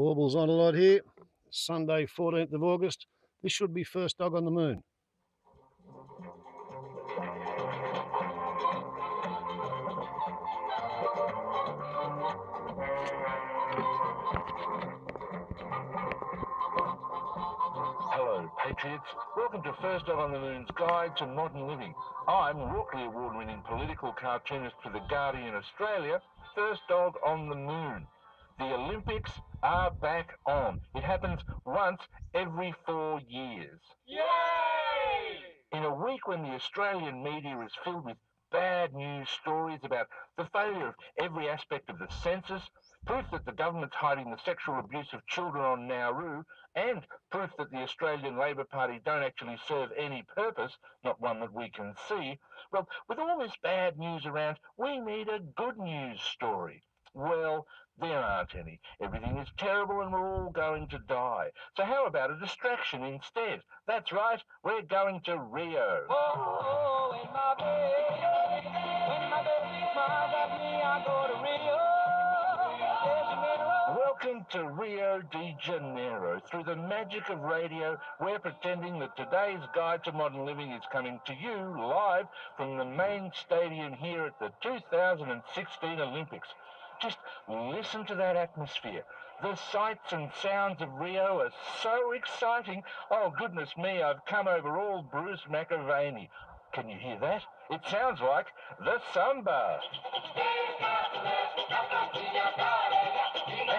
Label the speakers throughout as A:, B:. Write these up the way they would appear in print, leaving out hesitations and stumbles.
A: Warbles on a lot here. Sunday, 14th of August. This should be first dog on the moon.
B: Hello, Patriots. Welcome to First Dog on the Moon's Guide to Modern Living. I'm Rookley Award-winning political cartoonist for The Guardian Australia, First Dog on the Moon. The Olympics are back on. It happens once every 4 years. Yay! In a week when the Australian media is filled with bad news stories about the failure of every aspect of the census, proof that the government's hiding the sexual abuse of children on Nauru, and proof that the Australian Labor Party don't actually serve any purpose, not one that we can see, well, with all this bad news around, we need a good news story. Well, there aren't any. Everything is terrible and we're all going to die. So how about a distraction instead? That's right, we're going to Rio. Oh, when my baby smiles at me, I go to Rio. Welcome to Rio de Janeiro. Through the magic of radio, we're pretending that today's Guide to Modern Living is coming to you live from the main stadium here at the 2016 Olympics. Just listen to that atmosphere. The sights and sounds of Rio are so exciting. Oh, goodness me, I've come over all Bruce McAvaney. Can you hear that? It sounds like the sunbath.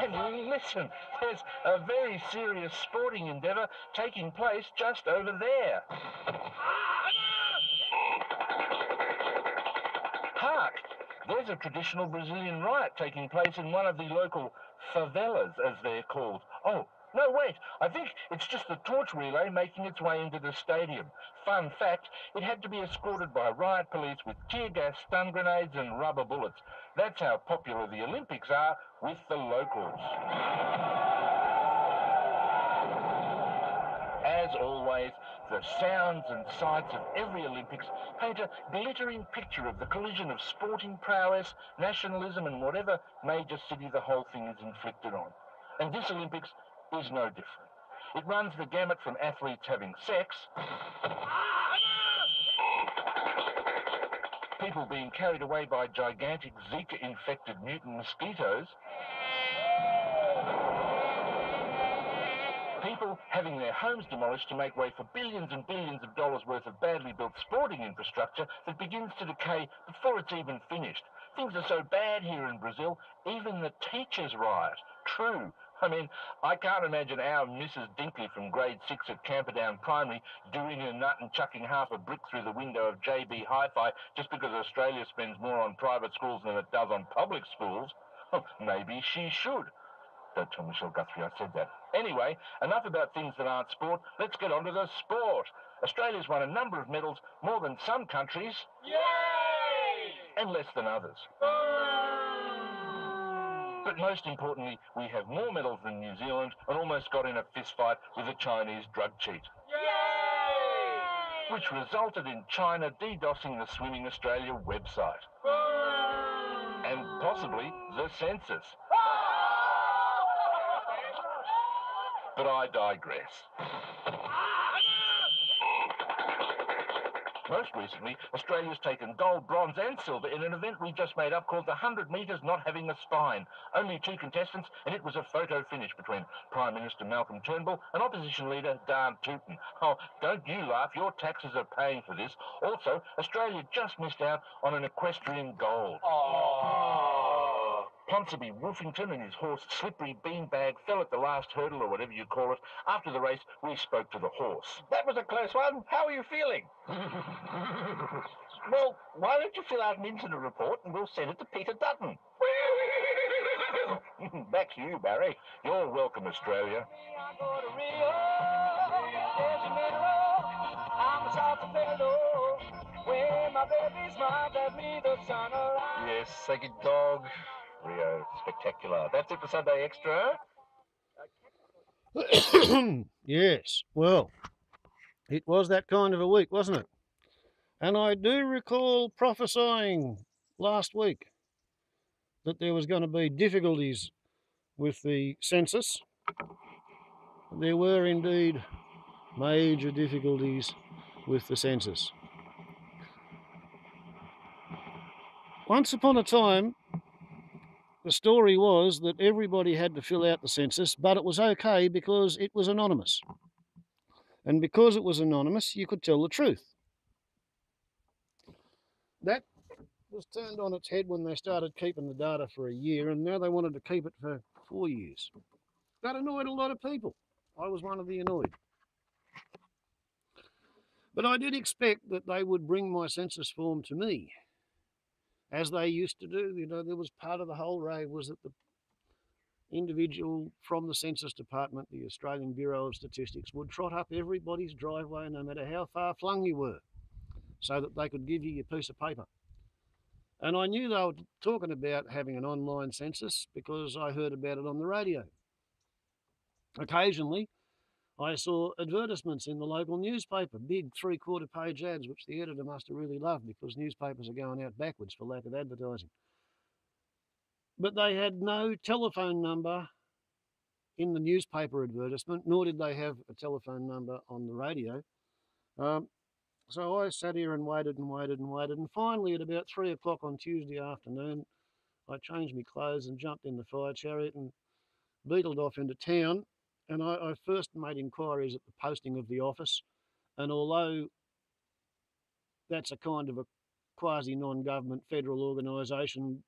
B: And listen, there's a very serious sporting endeavour taking place just over there. Hark! There's a traditional Brazilian riot taking place in one of the local favelas, as they're called. Oh, no, wait, I think it's just the torch relay making its way into the stadium. Fun fact, it had to be escorted by riot police with tear gas, stun grenades and rubber bullets. That's how popular the Olympics are with the locals. As always, the sounds and sights of every Olympics paint a glittering picture of the collision of sporting prowess, nationalism and whatever major city the whole thing is inflicted on. And this Olympics is no different. It runs the gamut from athletes having sex, people being carried away by gigantic Zika-infected mutant mosquitoes, people having their homes demolished to make way for billions and billions of dollars worth of badly built sporting infrastructure that begins to decay before it's even finished. Things are so bad here in Brazil, even the teachers riot. True. I mean, I can't imagine our Mrs. Dinkley from grade 6 at Camperdown Primary doing her nut and chucking half a brick through the window of JB Hi-Fi just because Australia spends more on private schools than it does on public schools. Well, maybe she should. Don't tell Michelle Guthrie I said that. Anyway, enough about things that aren't sport. Let's get on to the sport. Australia's won a number of medals, more than some countries. Yay! And less than others. But most importantly, we have more medals than New Zealand and almost got in a fistfight with a Chinese drug cheat. Yay! Which resulted in China DDoSing the Swimming Australia website. And possibly the census. But I digress. Most recently, Australia's taken gold, bronze and silver in an event we just made up called the 100 metres not having a spine. Only 2 contestants, and it was a photo finish between Prime Minister Malcolm Turnbull and Opposition Leader Dan Tooten. Oh, don't you laugh, your taxes are paying for this. Also, Australia just missed out on an equestrian gold. Ponsonby Wolfington and his horse Slippery Beanbag fell at the last hurdle, or whatever you call it. After the race, we spoke to the horse.
C: That was a close one. How are you feeling? Well, why don't you fill out an incident report and we'll send it to Peter Dutton.
B: Back to you, Barry. You're welcome, Australia.
C: Yes, thank you, dog. Rio, spectacular. That's it for Sunday Extra.
A: Yes, well, it was that kind of a week, wasn't it? And I do recall prophesying last week that there was going to be difficulties with the census there were indeed major difficulties with the census. Once upon a time, the story was that everybody had to fill out the census, but it was okay because it was anonymous. And because it was anonymous, you could tell the truth. That was turned on its head when they started keeping the data for a year, and now they wanted to keep it for 4 years. That annoyed a lot of people. I was one of the annoyed. But I did expect that they would bring my census form to me, as they used to do. You know, there was part of the whole rave was that the individual from the Census Department, the Australian Bureau of Statistics, would trot up everybody's driveway, no matter how far flung you were, so that they could give you your piece of paper. And I knew they were talking about having an online census because I heard about it on the radio. Occasionally, I saw advertisements in the local newspaper, big 3/4 page ads, which the editor must have really loved because newspapers are going out backwards for lack of advertising. But they had no telephone number in the newspaper advertisement, nor did they have a telephone number on the radio. So I sat here and waited and waited and waited, and finally at about 3 o'clock on Tuesday afternoon, I changed my clothes and jumped in the fire chariot and beetled off into town. And I first made inquiries at the posting of the office, and although that's a kind of a quasi-non-government federal organisation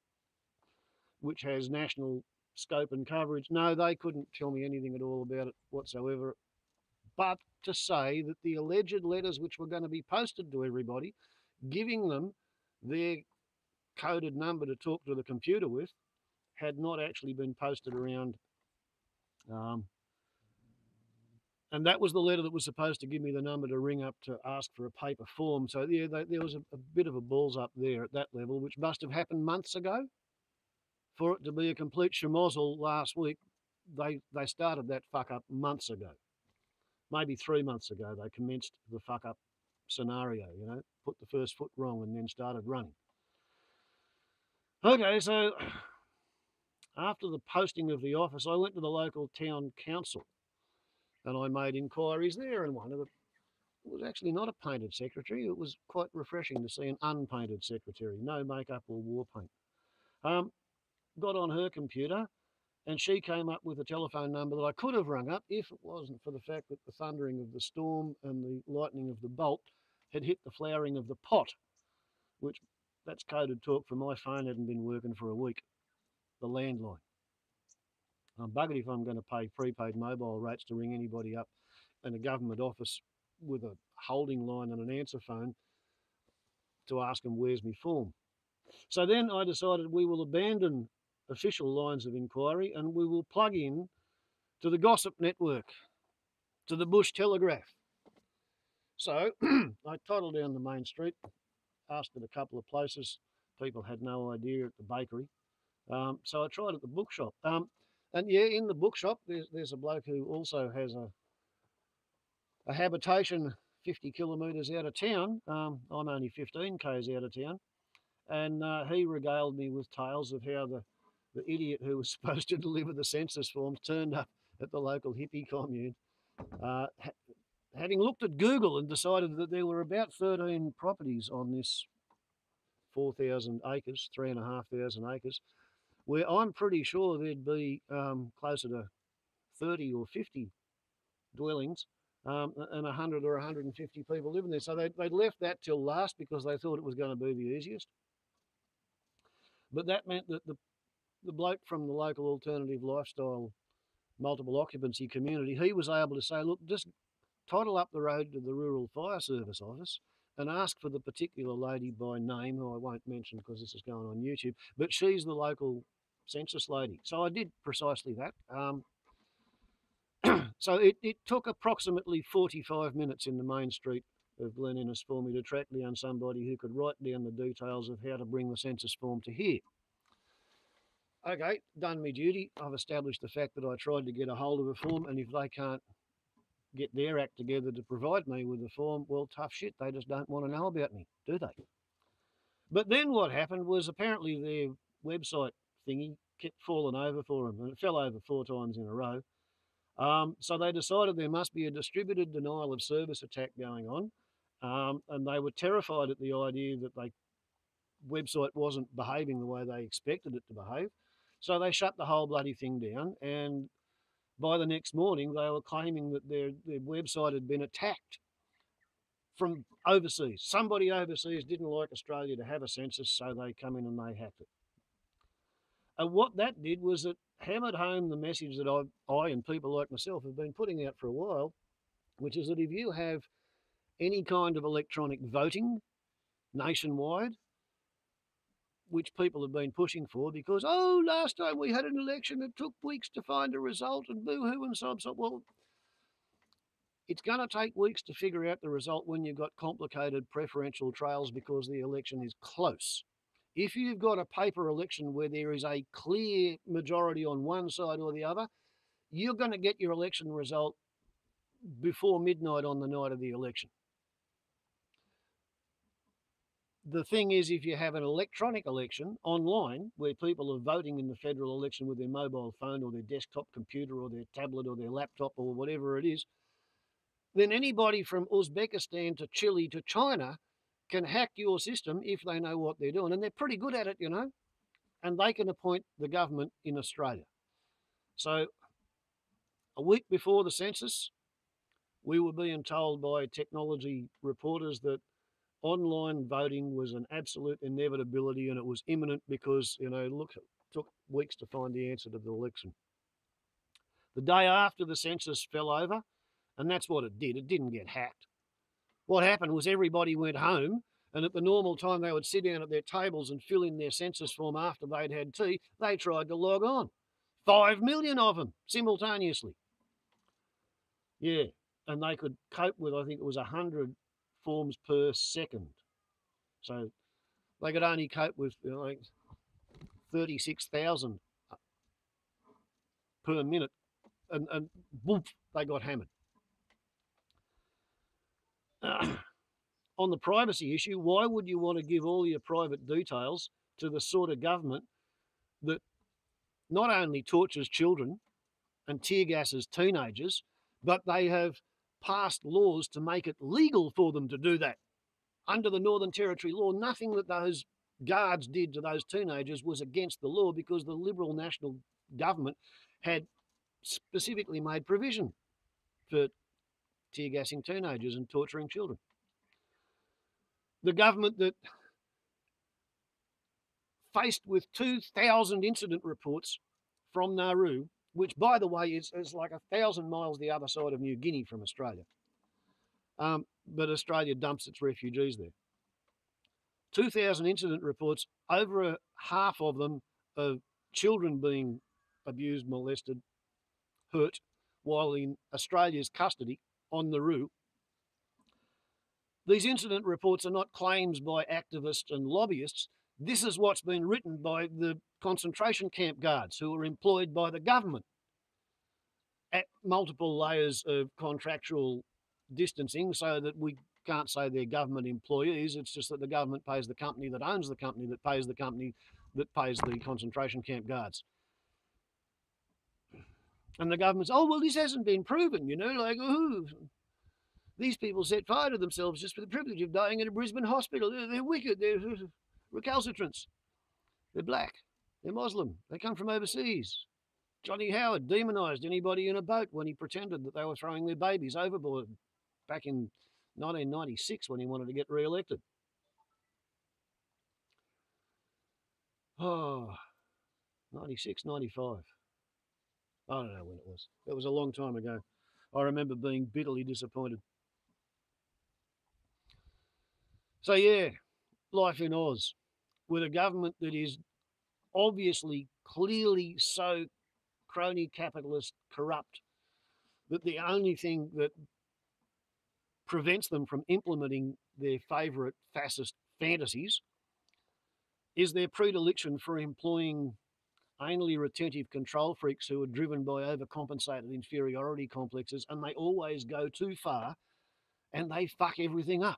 A: which has national scope and coverage, no, they couldn't tell me anything at all about it whatsoever, but to say that the alleged letters which were going to be posted to everybody, giving them their coded number to talk to the computer with, had not actually been posted around. And that was the letter that was supposed to give me the number to ring up to ask for a paper form. So yeah, there was a bit of a balls up there at that level, which must have happened months ago. For it to be a complete schmozzle last week, they started that fuck up months ago. Maybe 3 months ago, they commenced the fuck up scenario, you know, put the first foot wrong and then started running. Okay, so after the posting of the office, I went to the local town council and I made inquiries there, and one of them was actually not a painted secretary. It was quite refreshing to see an unpainted secretary, no makeup or war paint. Got on her computer, and she came up with a telephone number that I could have rung up if it wasn't for the fact that the thundering of the storm and the lightning of the bolt had hit the flowering of the pot, which, that's coded talk for my phone, hadn't been working for a week, the landline. I'm buggered if I'm going to pay prepaid mobile rates to ring anybody up in a government office with a holding line and an answer phone to ask them where's my form. So then I decided we will abandon official lines of inquiry and we will plug in to the gossip network, to the Bush Telegraph. So I toddled down the main street, asked at a couple of places. People had no idea at the bakery. So I tried at the bookshop. And yeah, in the bookshop, there's a bloke who also has a habitation 50 kilometres out of town. I'm only 15 k's out of town. And he regaled me with tales of how the idiot who was supposed to deliver the census forms turned up at the local hippie commune, having looked at Google and decided that there were about 13 properties on this 4,000 acres, 3,500 acres, where I'm pretty sure there'd be closer to 30 or 50 dwellings and 100 or 150 people living there. So they'd left that till last because they thought it was going to be the easiest. But that meant that the bloke from the local alternative lifestyle multiple occupancy community, he was able to say, look, just toddle up the road to the Rural Fire Service office and ask for the particular lady by name, who I won't mention because this is going on YouTube, but she's the local census lady. So I did precisely that. So it took approximately 45 minutes in the main street of Glen Innes for me to track down somebody who could write down the details of how to bring the census form to here. Okay, done me duty. I've established the fact that I tried to get a hold of a form, and if they can't get their act together to provide me with a form, well, tough shit, they just don't want to know about me, do they? But then what happened was apparently their website thingy kept falling over for them, and it fell over 4 times in a row. So they decided there must be a distributed denial of service attack going on. And they were terrified at the idea that the website wasn't behaving the way they expected it to behave. So they shut the whole bloody thing down. And by the next morning, they were claiming that their website had been attacked from overseas. Somebody overseas didn't like Australia to have a census, so they come in and they hacked it. And what that did was it hammered home the message that I and people like myself have been putting out for a while, which is that if you have any kind of electronic voting nationwide, which people have been pushing for because, oh, last time we had an election, it took weeks to find a result and boo-hoo and so. Well, it's going to take weeks to figure out the result when you've got complicated preferential trails because the election is close. If you've got a paper election where there is a clear majority on one side or the other, you're going to get your election result before midnight on the night of the election. The thing is, if you have an electronic election online where people are voting in the federal election with their mobile phone or their desktop computer or their tablet or their laptop or whatever it is, then anybody from Uzbekistan to Chile to China can hack your system if they know what they're doing. And they're pretty good at it, you know, and they can appoint the government in Australia. So a week before the census, we were being told by technology reporters that online voting was an absolute inevitability and it was imminent because, you know, look, it took weeks to find the answer to the election. The day after the census fell over, and that's what it didn't get hacked. What happened was everybody went home, and at the normal time they would sit down at their tables and fill in their census form after they'd had tea, they tried to log on. 5 million of them simultaneously. Yeah, and they could cope with, I think it was 100 forms per second. So they could only cope with, you know, like 36,000 per minute, and whoop, they got hammered. On the privacy issue, why would you want to give all your private details to the sort of government that not only tortures children and tear gasses teenagers, but they have passed laws to make it legal for them to do that? Under the Northern Territory law, nothing that those guards did to those teenagers was against the law because the Liberal National Government had specifically made provision for tear gassing teenagers and torturing children. The government that, faced with 2,000 incident reports from Nauru, which, by the way, is like 1,000 miles the other side of New Guinea from Australia, but Australia dumps its refugees there. 2,000 incident reports, over half of them of children being abused, molested, hurt, while in Australia's custody on Nauru. These incident reports are not claims by activists and lobbyists. This is what's been written by the concentration camp guards who are employed by the government at multiple layers of contractual distancing so that we can't say they're government employees. It's just that the government pays the company that owns the company that pays the company that pays the concentration camp guards. And the government's, oh, well, this hasn't been proven, you know, like, ooh, these people set fire to themselves just for the privilege of dying in a Brisbane hospital. They're wicked. They're recalcitrants. They're black. They're Muslim. They come from overseas. Johnny Howard demonised anybody in a boat when he pretended that they were throwing their babies overboard back in 1996 when he wanted to get re-elected. Oh, 96, 95. I don't know when it was. It was a long time ago. I remember being bitterly disappointed. So yeah, life in Oz with a government that is obviously, clearly so crony capitalist corrupt that the only thing that prevents them from implementing their favourite fascist fantasies is their predilection for employing anally retentive control freaks who are driven by overcompensated inferiority complexes, and they always go too far and they fuck everything up.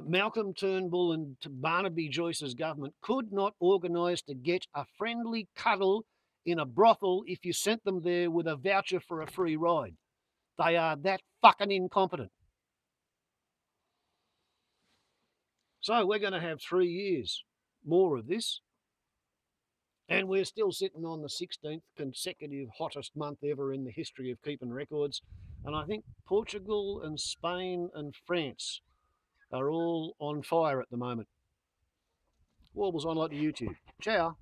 A: Malcolm Turnbull and Barnaby Joyce's government could not organise to get a friendly cuddle in a brothel if you sent them there with a voucher for a free ride. They are that fucking incompetent. So we're going to have 3 years more of this. And we're still sitting on the 16th consecutive hottest month ever in the history of keeping records. And I think Portugal and Spain and France are all on fire at the moment. Warbles on like the YouTube. Ciao.